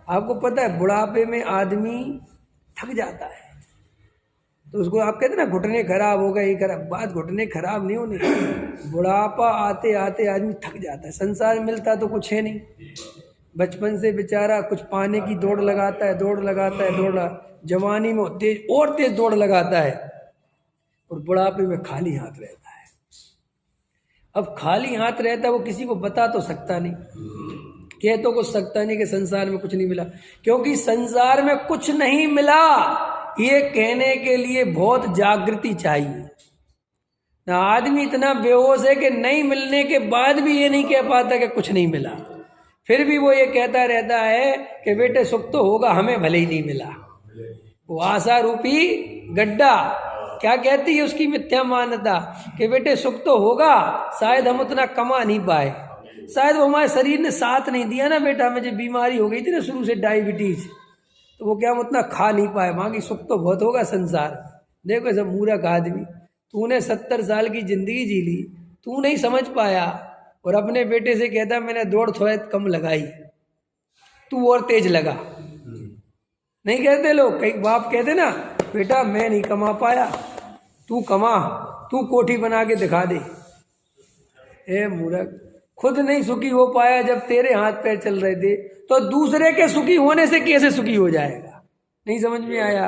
आपको पता है बुढ़ापे में आदमी थक जाता है, तो उसको आप कहते हैं ना घुटने खराब हो गए, ये खराब, बात घुटने खराब नहीं होने, बुढ़ापा आते आते आदमी थक जाता है। संसार मिलता तो कुछ है नहीं, बचपन से बेचारा कुछ पाने की दौड़ लगाता है, दौड़ लगाता है, जवानी में तेज और तेज दौड़ लगाता है, और बुढ़ापे में खाली हाथ रहता है। अब खाली हाथ रहता है, वो किसी को बता तो सकता नहीं, कह तो कुछ सकता नहीं कि संसार में कुछ नहीं मिला, क्योंकि संसार में कुछ नहीं मिला ये कहने के लिए बहुत जागृति चाहिए ना। आदमी इतना बेहोश है कि नहीं मिलने के बाद भी ये नहीं कह पाता कि कुछ नहीं मिला, फिर भी वो ये कहता रहता है कि बेटे सुख तो होगा, हमें भले ही नहीं मिला। वो आशा रूपी गड्ढा क्या कहती है उसकी मिथ्या मान्यता कि बेटे सुख तो होगा, शायद हम उतना कमा नहीं पाए, शायद वो हमारे शरीर ने साथ नहीं दिया ना। बेटा मुझे बीमारी हो गई थी ना शुरू से, डायबिटीज, तो वो क्या हम उतना खा नहीं पाए, वहाँ की सुख तो बहुत होगा संसार। देखो ऐसा मूर्ख आदमी, तूने 70 साल की जिंदगी जी ली, तू नहीं समझ पाया, और अपने बेटे से कहता मैंने दौड़ थोड़ा कम लगाई, तू और तेज लगा। नहीं कहते लोग, कई बाप कहते ना बेटा मैं नहीं कमा पाया, तू कमा, तू कोठी बना के दिखा दे। ए मूर्ख, खुद नहीं सुखी हो पाया जब तेरे हाथ पैर चल रहे थे, तो दूसरे के सुखी होने से कैसे सुखी हो जाएगा? नहीं समझ में आया?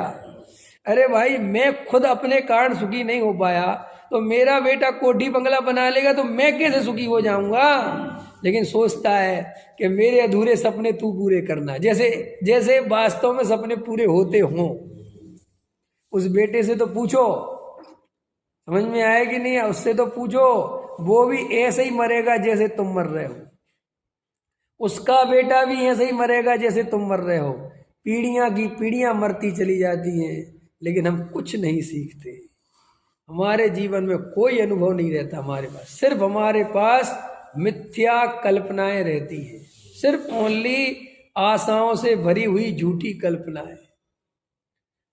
अरे भाई मैं खुद अपने कारण सुखी नहीं हो पाया, तो मेरा बेटा कोठी बंगला बना लेगा तो मैं कैसे सुखी हो जाऊंगा? लेकिन सोचता है कि मेरे अधूरे सपने तू पूरे करना, जैसे जैसे वास्तव में सपने पूरे होते हों। उस बेटे से तो पूछो, समझ में आया कि नहीं? उससे तो पूछो, वो भी ऐसे ही मरेगा जैसे तुम मर रहे हो, उसका बेटा भी ऐसे ही मरेगा जैसे तुम मर रहे हो। पीढ़ियां की पीढ़ियां मरती चली जाती हैं, लेकिन हम कुछ नहीं सीखते। हमारे जीवन में कोई अनुभव नहीं रहता हमारे पास, सिर्फ हमारे पास मिथ्या कल्पनाएं रहती हैं, सिर्फ ओनली आशाओं से भरी हुई झूठी कल्पनाएं।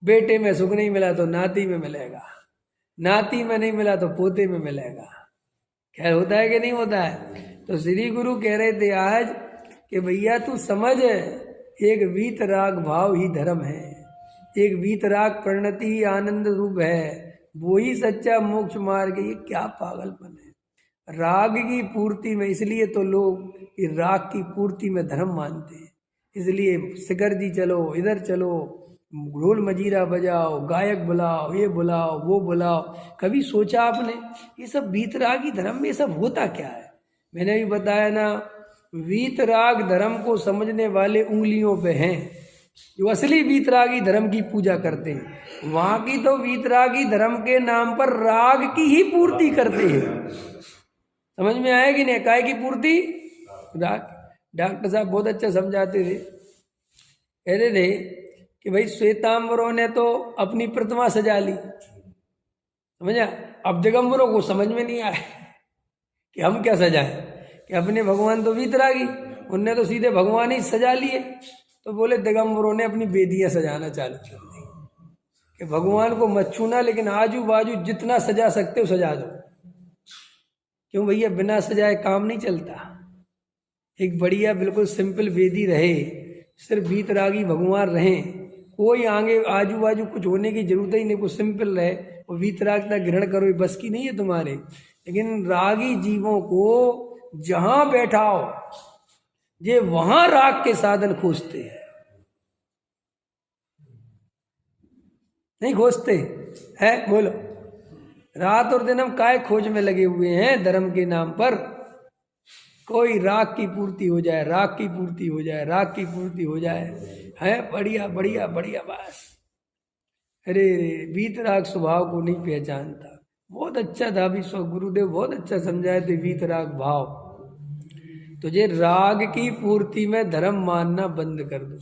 बेटे में सुख नहीं मिला तो नाती में मिलेगा, नाती में नहीं मिला तो पोते में मिलेगा। खैर होता है कि नहीं होता है? तो श्री गुरु कह रहे थे आज कि भैया तू समझ, एक वीतराग भाव ही धर्म है, एक वीतराग परिणति ही आनंद रूप है, वो ही सच्चा मोक्ष मार्ग। ये क्या पागलपन है? राग की पूर्ति में, इसलिए तो लोग ये राग की पूर्ति में धर्म मानते हैं, इसलिए शिखर जी चलो, इधर चलो, ढोल मजीरा बजाओ, गायक बुलाओ, ये बुलाओ, वो बुलाओ। कभी सोचा आपने ये सब वीतरागी धर्म में ये सब होता क्या है? मैंने भी बताया ना, वीतराग धर्म को समझने वाले उंगलियों पे हैं, जो असली वीतरागी धर्म की पूजा करते हैं। वहाँ की तो वीतरागी धर्म के नाम पर राग की ही पूर्ति करते हैं। समझ में आया कि नहीं? काय की पूर्ति? राग। डॉक्टर साहब बहुत अच्छा समझाते थे, कहते थे कि भाई श्वेतांबरों ने तो अपनी प्रतिमा सजा ली, समझा? अब दिगंबरों को समझ में नहीं आया कि हम क्या सजाएं, कि अपने भगवान तो वीतरागी, उनने तो सीधे भगवान ही सजा लिए। तो बोले दिगंबरों ने अपनी बेदियां सजाना चालू कर दी कि भगवान को मत छूना, लेकिन आजू बाजू जितना सजा सकते हो सजा दो। क्यों भैया? बिना सजाए काम नहीं चलता। एक बढ़िया बिल्कुल सिंपल वेदी रहे, सिर्फ वीतरागी भगवान रहें, कोई आगे आजू बाजू कुछ होने की जरूरत ही नहीं, कुछ सिंपल रहे, और वीतरागता ग्रहण करो, बस की नहीं है तुम्हारे। लेकिन रागी जीवों को जहां बैठाओ, ये वहां राग के साधन खोजते हैं, नहीं खोजते हैं? बोलो, रात और दिन हम काय खोज में लगे हुए हैं धर्म के नाम पर। कोई राग की पूर्ति हो जाए, राग की पूर्ति हो जाए, राग की पूर्ति हो जाए, है बढ़िया बढ़िया बढ़िया बस। अरे वीतराग स्वभाव को नहीं पहचानता। बहुत अच्छा था अभी गुरुदेव बहुत अच्छा समझाए थे वीतराग भाव। तो ये राग की पूर्ति में धर्म मानना बंद कर दो।